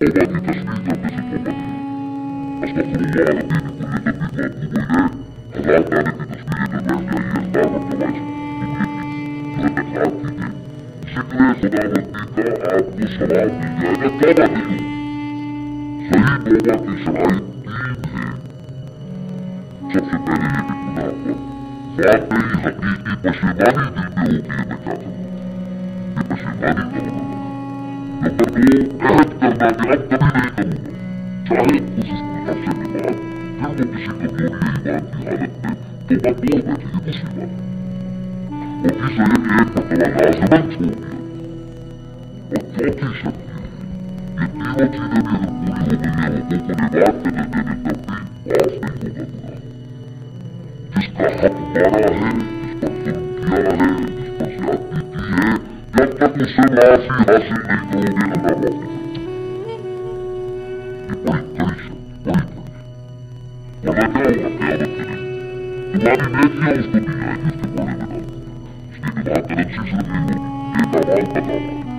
وباقي تسمية بس أستغفر الله العظيم كل تبريد وأتوب إليه هذا كانت تسمية الرحلة يختار الجواز كلتك عاكيدين شكله خدا وديك عبد الصلاة بيجانا طبعا सही तौबा की शराइ 3 है। सबसे पहले ये कि गुनाह पर वाकई हकीकी पशेमानी दिल में होगी ये मैं क्या करूँ, ये पशेमानी करूँगा। नंबर 2 अहद करना कि अब कभी नहीं करूँगा, चाहे उस गुनाह से भी बाद फिर वो किसी कमजोरी ईमान की हालत में तौबा बोल बैठे, ये दूसरी बात है। और तीसरा ये एक मरतबा लाज़िमन छोड़ दिया। और चौथी शर्त ये तीनों चीजें भी अगर पूरी हो गई है हुकूक लिबाद के दर्जे में तब भी माफ नहीं होगा गुनाह। जिसका हक मारा है, जिस पर जुल्म किया है, जिस पर ज्यादती की है, जब तक उससे माफी हासिल नहीं करोगे अल्लाह माफ नहीं करेगा। ये बड़ी कड़ी शर्त, बड़ी कड़ी। वरना क्या होगा क़यामत के दिन तुम्हारी नेकियां उसको दी जाएगी उसके बड़े में डाल, उसकी दिमाग तरक्सी सिर्फ नहीं होगी, एक अमाल पता होगा